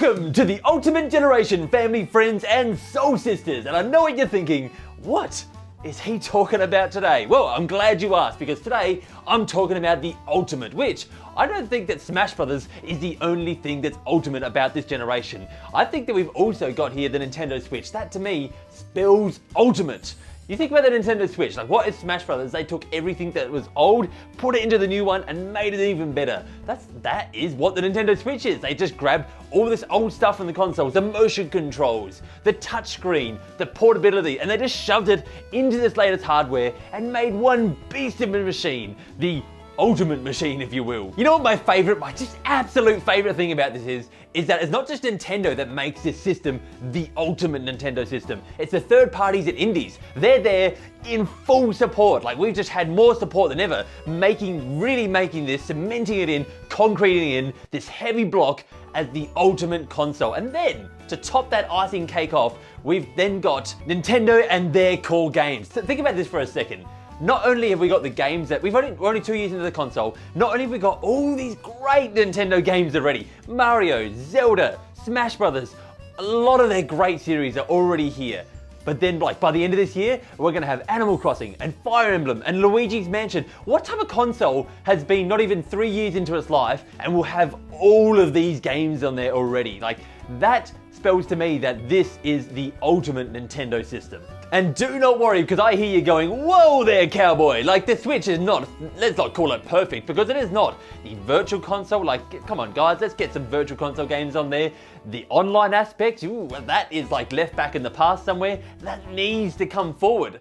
Welcome to the Ultimate Generation, family, friends, and soul sisters. And I know what you're thinking, what is he talking about today? Well, I'm glad you asked, because today I'm talking about the Ultimate, which I don't think that Smash Brothers is the only thing that's ultimate about this generation. I think that we've also got here the Nintendo Switch. That to me spells ultimate. You think about the Nintendo Switch, like what is Smash Brothers? They took everything that was old, put it into the new one, and made it even better. That is what the Nintendo Switch is. They just grabbed all this old stuff from the consoles, the motion controls, the touchscreen, the portability, and they just shoved it into this latest hardware and made one beast of a machine. The Ultimate Machine, if you will. You know what my just absolute favorite thing about this is that it's not just Nintendo that makes this system the ultimate Nintendo system. It's the third parties and indies. They're there in full support. Like, we've just had more support than ever, really making this, cementing it in, concreting in this heavy block as the ultimate console. And then, to top that icing cake off, we've then got Nintendo and their core games. So think about this for a second. Not only have we got the games that we're only 2 years into the console, not only have we got all these great Nintendo games already, Mario, Zelda, Smash Brothers, a lot of their great series are already here. But then, like, by the end of this year, we're gonna have Animal Crossing and Fire Emblem and Luigi's Mansion. What type of console has been not even 3 years into its life and will have all of these games on there already? Like, that spells to me that this is the ultimate Nintendo system. And do not worry, because I hear you going, whoa there, cowboy. Like, the Switch is not, let's not call it perfect, because it is not. The virtual console, like, come on guys, let's get some virtual console games on there. The online aspect, ooh, that is like left back in the past somewhere. That needs to come forward.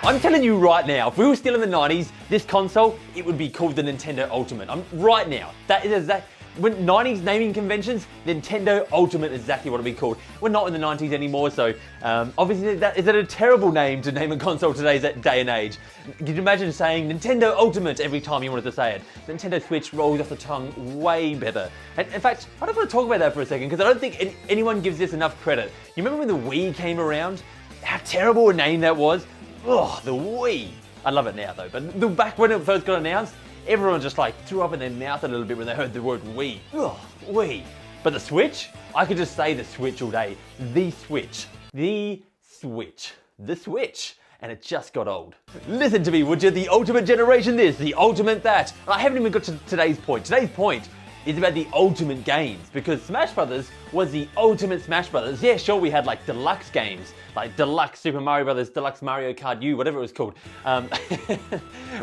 I'm telling you right now, if we were still in the 90s, this console, it would be called the Nintendo Ultimate. Right now, that is exact. When 90s naming conventions, Nintendo Ultimate is exactly what it'd be called. We're not in the 90s anymore, so obviously is that a terrible name to name a console today's day and age. Could you imagine saying Nintendo Ultimate every time you wanted to say it? Nintendo Switch rolls off the tongue way better. And in fact, I don't want to talk about that for a second, because I don't think anyone gives this enough credit. You remember when the Wii came around? How terrible a name that was? Ugh, the Wii. I love it now though, but back when it first got announced, everyone just like threw up in their mouth a little bit when they heard the word Wii. Ugh, Wii. But the Switch? I could just say the Switch all day. The Switch. The Switch. The Switch. And it just got old. Listen to me, would you? The ultimate generation this, the ultimate that. And I haven't even got to today's point. Today's point is about the ultimate games, because Smash Brothers was the ultimate Smash Brothers. Yeah, sure, we had like deluxe games, like Deluxe Super Mario Brothers, Deluxe Mario Kart U, whatever it was called.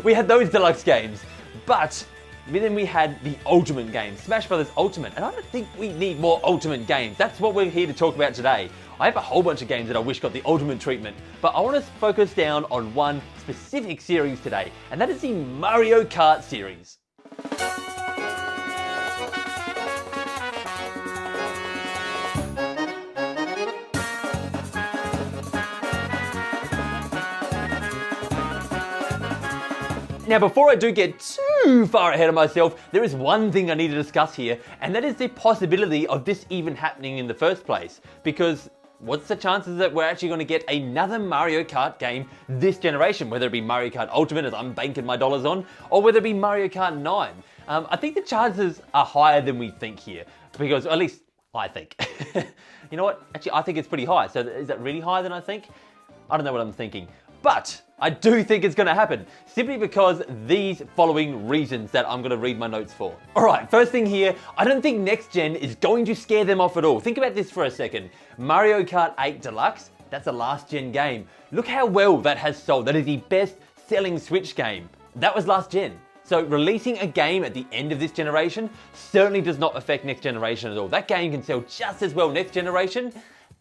We had those deluxe games. But then we had the ultimate game, Smash Brothers Ultimate, and I don't think we need more ultimate games. That's what we're here to talk about today. I have a whole bunch of games that I wish got the ultimate treatment, but I want to focus down on one specific series today, and that is the Mario Kart series. Now, before I do get too far ahead of myself, there is one thing I need to discuss here, and that is the possibility of this even happening in the first place. Because what's the chances that we're actually going to get another Mario Kart game this generation, whether it be Mario Kart Ultimate, as I'm banking my dollars on, or whether it be Mario Kart 9? I think the chances are higher than we think here, because at least I think. You know what? Actually, I think it's pretty high. So is that really higher than I think? I don't know what I'm thinking. But I do think it's going to happen, simply because these following reasons that I'm going to read my notes for. All right, first thing here, I don't think next gen is going to scare them off at all. Think about this for a second. Mario Kart 8 Deluxe, that's a last gen game. Look how well that has sold. That is the best selling Switch game. That was last gen. So releasing a game at the end of this generation certainly does not affect next generation at all. That game can sell just as well next generation,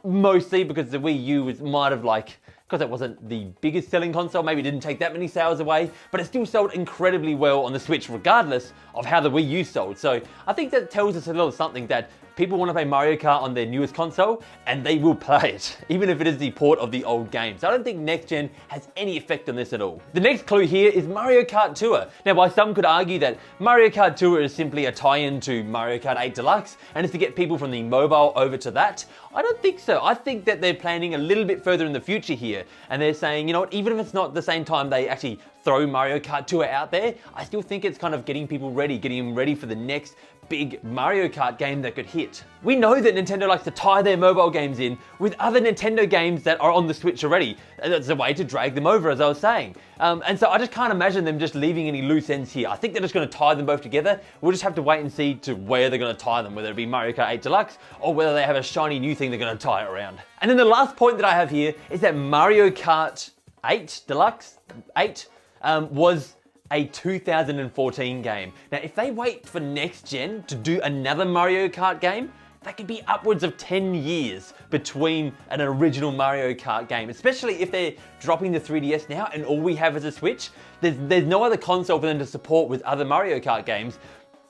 mostly because the Wii U might have because it wasn't the biggest selling console, maybe it didn't take that many sales away, but it still sold incredibly well on the Switch regardless of how the Wii U sold. So I think that tells us a little something, that people want to play Mario Kart on their newest console, and they will play it, even if it is the port of the old game. So I don't think next gen has any effect on this at all. The next clue here is Mario Kart Tour. Now, while some could argue that Mario Kart Tour is simply a tie-in to Mario Kart 8 Deluxe, and is to get people from the mobile over to that, I don't think so. I think that they're planning a little bit further in the future here, and they're saying, you know what, even if it's not the same time they actually throw Mario Kart Tour out there, I still think it's kind of getting people ready, getting them ready for the next big Mario Kart game that could hit. We know that Nintendo likes to tie their mobile games in with other Nintendo games that are on the Switch already. It's a way to drag them over, as I was saying. And so I just can't imagine them just leaving any loose ends here. I think they're just going to tie them both together. We'll just have to wait and see to where they're going to tie them, whether it be Mario Kart 8 Deluxe or whether they have a shiny new thing they're going to tie it around. And then the last point that I have here is that Mario Kart 8 Deluxe 8 was a 2014 game. Now, if they wait for next gen to do another Mario Kart game, that could be upwards of 10 years between an original Mario Kart game, especially if they're dropping the 3DS now and all we have is a Switch. There's no other console for them to support with other Mario Kart games.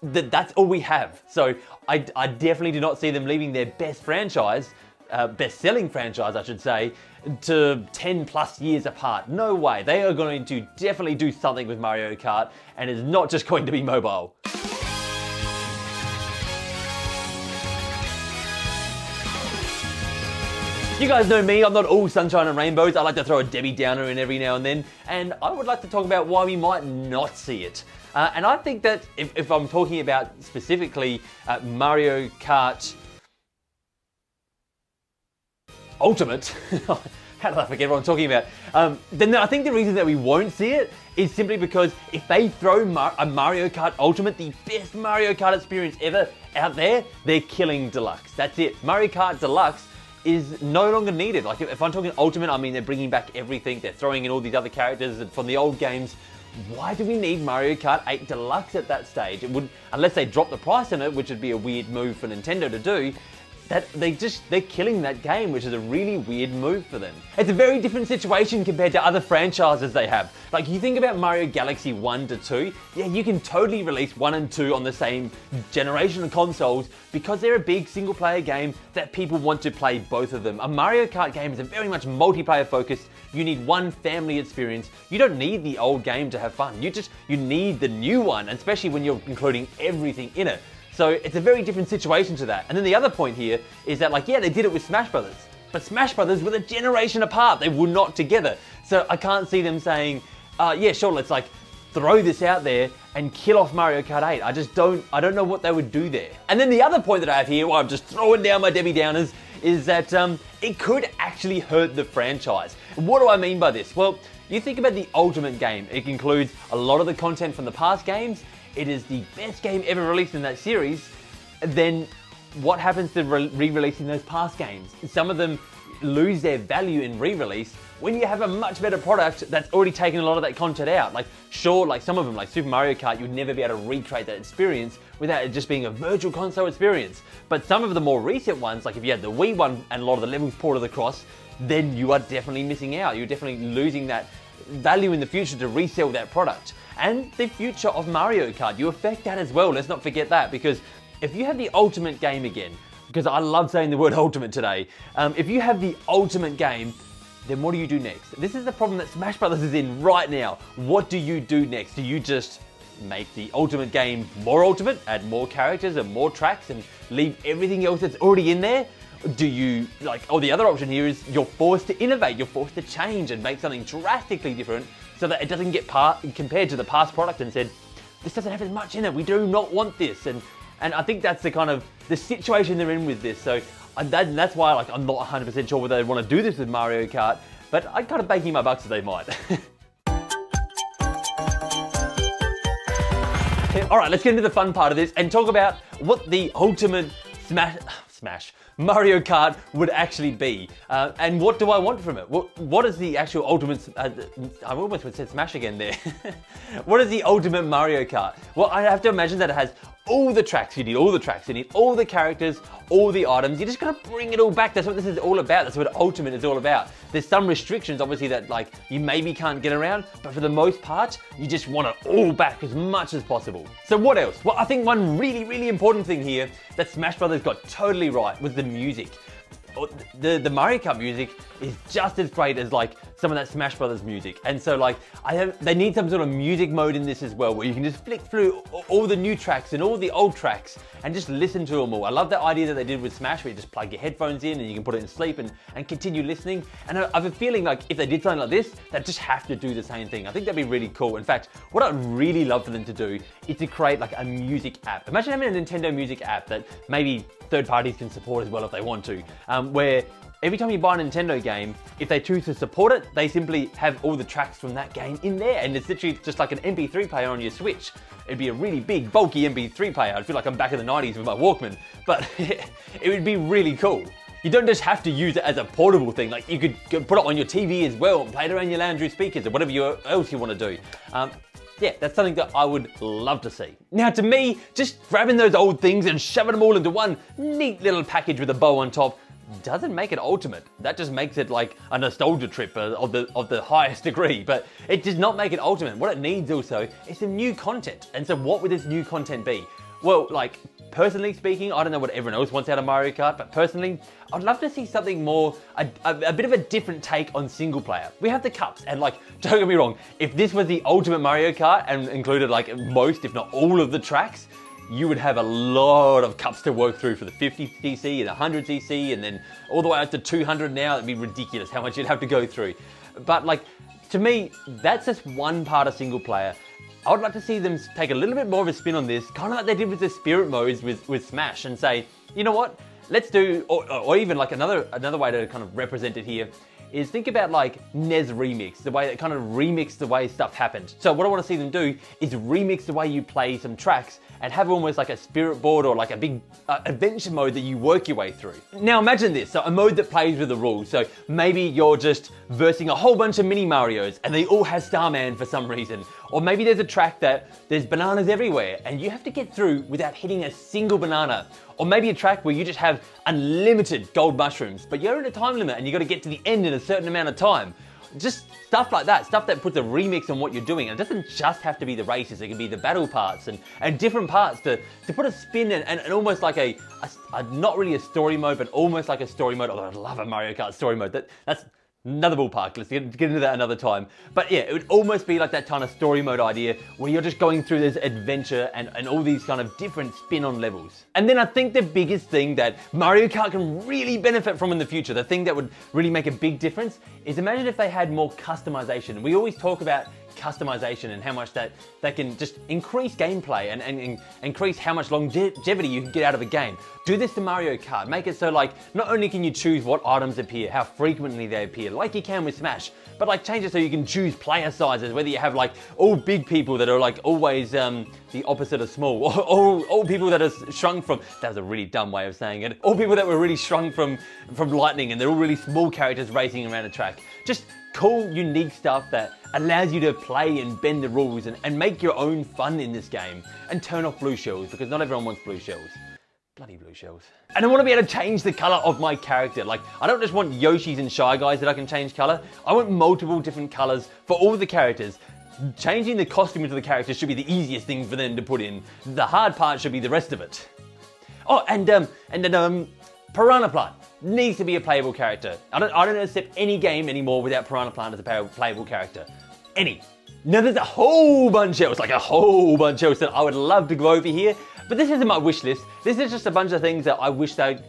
That's all we have. So I definitely do not see them leaving their best franchise, best-selling franchise, I should say, to 10 plus years apart. No way. They are going to definitely do something with Mario Kart, and it's not just going to be mobile. You guys know me, I'm not all sunshine and rainbows. I like to throw a Debbie Downer in every now and then, and I would like to talk about why we might not see it. And I think that if I'm talking about specifically Mario Kart Ultimate, how did I forget what I'm talking about? Then I think the reason that we won't see it is simply because if they throw a Mario Kart Ultimate, the best Mario Kart experience ever out there, they're killing Deluxe. That's it. Mario Kart Deluxe is no longer needed. Like if I'm talking Ultimate, I mean they're bringing back everything. They're throwing in all these other characters from the old games. Why do we need Mario Kart 8 Deluxe at that stage? It would, unless they drop the price on it, which would be a weird move for Nintendo to do. They're killing that game, which is a really weird move for them. It's a very different situation compared to other franchises they have. Like you think about Mario Galaxy 1 to 2, yeah, you can totally release 1 and 2 on the same generation of consoles because they're a big single player game that people want to play both of them. A Mario Kart game is a very much multiplayer focused. You need one family experience. You don't need the old game to have fun. You need the new one, especially when you're including everything in it. So it's a very different situation to that. And then the other point here is that, like, yeah, they did it with Smash Brothers, but Smash Brothers were a generation apart. They were not together. So I can't see them saying, yeah, sure, let's like throw this out there and kill off Mario Kart 8. I don't know what they would do there. And then the other point that I have here, while I'm just throwing down my Debbie Downers, is that it could actually hurt the franchise. What do I mean by this? Well, you think about the Ultimate game. It includes a lot of the content from the past games. It is the best game ever released in that series. Then what happens to re-releasing those past games? Some of them lose their value in re-release when you have a much better product that's already taken a lot of that content out. Like, sure, like some of them, like Super Mario Kart, you'd never be able to recreate that experience without it just being a virtual console experience. But some of the more recent ones, like if you had the Wii one and a lot of the levels ported across, then you are definitely missing out. You're definitely losing that value in the future to resell that product. And the future of Mario Kart, you affect that as well. Let's not forget that, because if you have the Ultimate game again, because I love saying the word Ultimate today, if you have the Ultimate game, then what do you do next? This is the problem that Smash Brothers is in right now. What do you do next? Do you just make the Ultimate game more ultimate, add more characters and more tracks and leave everything else that's already in there? Do you, the other option here is you're forced to innovate, you're forced to change and make something drastically different so that it doesn't get compared to the past product and said, this doesn't have as much in it, we do not want this. And I think that's the kind of the situation they're in with this. So that's why I'm not 100% sure whether they want to do this with Mario Kart, but I'm kind of banking my bucks that they might. All right, let's get into the fun part of this and talk about what the ultimate Mario Kart would actually be. And what do I want from it? What is the actual ultimate, I almost said Smash again there. What is the ultimate Mario Kart? Well, I have to imagine that it has all the tracks. You need all the tracks, you need all the characters, all the items. You just gotta bring it all back. That's what this is all about. That's what Ultimate is all about. There's some restrictions, obviously, that you maybe can't get around, but for the most part, you just want it all back as much as possible. So what else? Well, I think one really, really important thing here that Smash Brothers got totally right was the music. The Mario Kart music is just as great as some of that Smash Brothers music. And so like, they need some sort of music mode in this as well, where you can just flick through all the new tracks and all the old tracks and just listen to them all. I love that idea that they did with Smash, where you just plug your headphones in and you can put it in sleep and continue listening. And I have a feeling like if they did something like this, they'd just have to do the same thing. I think that'd be really cool. In fact, what I'd really love for them to do is to create like a music app. Imagine having a Nintendo music app that maybe third parties can support as well if they want to, where every time you buy a Nintendo game, if they choose to support it, they simply have all the tracks from that game in there. And it's literally just like an MP3 player on your Switch. It'd be a really big, bulky MP3 player. I'd feel like I'm back in the 90s with my Walkman, but it would be really cool. You don't just have to use it as a portable thing. Like you could put it on your TV as well and play it around your lounge room speakers or whatever else you want to do. Yeah, that's something that I would love to see. Now to me, just grabbing those old things and shoving them all into one neat little package with a bow on top doesn't make it ultimate. That just makes it like a nostalgia trip of the highest degree, but it does not make it ultimate. What it needs also is some new content. And so what would this new content be? Well, like personally speaking, I don't know what everyone else wants out of Mario Kart, but personally, I'd love to see something more, a bit of a different take on single player. We have the cups, and like, don't get me wrong, if this was the ultimate Mario Kart and included like most, if not all of the tracks, you would have a lot of cups to work through for the 50cc and 100cc and then all the way up to 200 now. That'd be ridiculous how much you'd have to go through. But like, to me, that's just one part of single player. I would like to see them take a little bit more of a spin on this, kind of like they did with the spirit modes with Smash, and say, you know what, let's do, or even like another way to kind of represent it here is think about like NES Remix, the way that kind of remix the way stuff happened. So what I want to see them do is remix the way you play some tracks and have almost like a spirit board or like a big adventure mode that you work your way through. Now imagine this, so a mode that plays with the rules. So maybe you're just versing a whole bunch of mini Marios and they all have Starman for some reason. Or maybe there's a track that there's bananas everywhere and you have to get through without hitting a single banana. Or maybe a track where you just have unlimited gold mushrooms, but you're in a time limit and you got to get to the end in a certain amount of time. Just stuff like that, stuff that puts a remix on what you're doing. And it doesn't just have to be the races, it can be the battle parts and different parts to put a spin and almost like a not really a story mode, but almost like a story mode. Although I love a Mario Kart story mode. That's another ballpark, let's get into that another time. But yeah, it would almost be like that kind of story mode idea where you're just going through this adventure and all these kind of different spin-on levels. And then I think the biggest thing that Mario Kart can really benefit from in the future, the thing that would really make a big difference, is imagine if they had more customization. We always talk about customization and how much that can just increase gameplay and increase how much longevity you can get out of a game. Do this to Mario Kart. Make it so like, not only can you choose what items appear, how frequently they appear, like you can with Smash, but like change it so you can choose player sizes, whether you have like all big people that are like always the opposite of small, or all people that are shrunk from, that was a really dumb way of saying it, all people that were really shrunk from lightning and they're all really small characters racing around a track. Just cool, unique stuff that allows you to play and bend the rules and make your own fun in this game and turn off blue shells, because not everyone wants blue shells. Bloody blue shells. And I want to be able to change the color of my character. Like, I don't just want Yoshis and Shy Guys that I can change color. I want multiple different colors for all the characters. Changing the costume of the characters should be the easiest thing for them to put in. The hard part should be the rest of it. Oh, and then Piranha Plant needs to be a playable character. I don't accept any game anymore without Piranha Plant as a playable character. Any. Now there's a whole bunch else, like a whole bunch else that I would love to go over here, but this isn't my wish list. This is just a bunch of things that I wish that's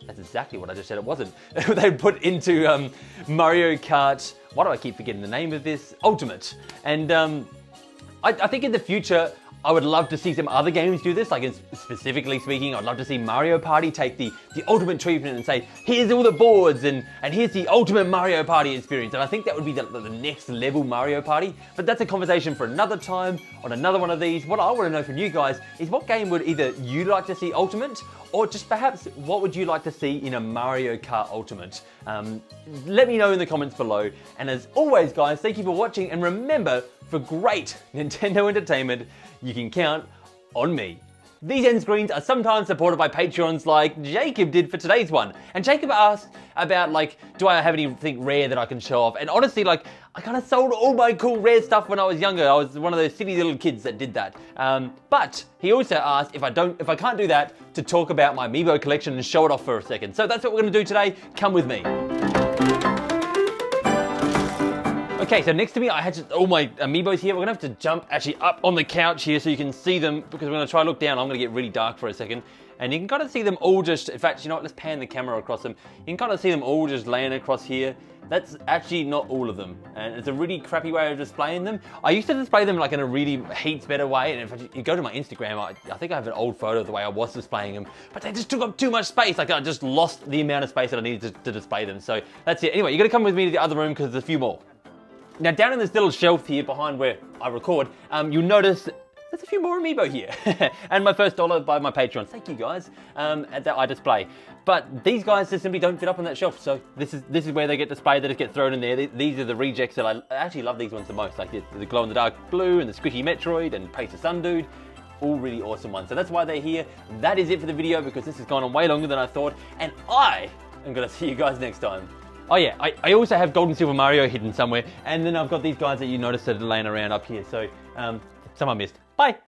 exactly what I just said it wasn't. They'd put into Mario Kart, why do I keep forgetting the name of this? Ultimate. And I think in the future, I would love to see some other games do this, like specifically speaking, I'd love to see Mario Party take the ultimate treatment and say, here's all the boards and here's the ultimate Mario Party experience. And I think that would be the next level Mario Party, but that's a conversation for another time on another one of these. What I want to know from you guys is what game would either you like to see ultimate, or just perhaps what would you like to see in a Mario Kart Ultimate? Let me know in the comments below. And as always guys, thank you for watching, and remember, for great Nintendo entertainment, you can count on me. These end screens are sometimes supported by Patreons like Jacob did for today's one. And Jacob asked about like, do I have anything rare that I can show off? And honestly, like, I kind of sold all my cool rare stuff when I was younger. I was one of those silly little kids that did that. But he also asked if I can't do that, to talk about my Amiibo collection and show it off for a second. So that's what we're gonna do today. Come with me. Okay, so next to me, I had just all my amiibos here. We're gonna have to jump actually up on the couch here so you can see them, because we're gonna try to look down. I'm gonna get really dark for a second. And you can kind of see them all just, in fact, you know what, let's pan the camera across them. You can kind of see them all just laying across here. That's actually not all of them. And it's a really crappy way of displaying them. I used to display them like in a really heaps better way. And if you go to my Instagram, I think I have an old photo of the way I was displaying them, but they just took up too much space. Like I just lost the amount of space that I needed to display them. So that's it. Anyway, you're gonna come with me to the other room because there's a few more. Now down in this little shelf here behind where I record, you'll notice there's a few more amiibo here. And my first dollar by my Patreon. Thank you guys, that I display. But these guys just simply don't fit up on that shelf. So this is where they get displayed, they just get thrown in there. These are the rejects that I actually love these ones the most. Like the glow in the dark blue and the squishy Metroid and Pacer Sun Dude. All really awesome ones. So that's why they're here. That is it for the video because this has gone on way longer than I thought. And I am gonna see you guys next time. Oh yeah, I also have Gold and Silver Mario hidden somewhere. And then I've got these guys that you noticed that are laying around up here. So someone missed. Bye.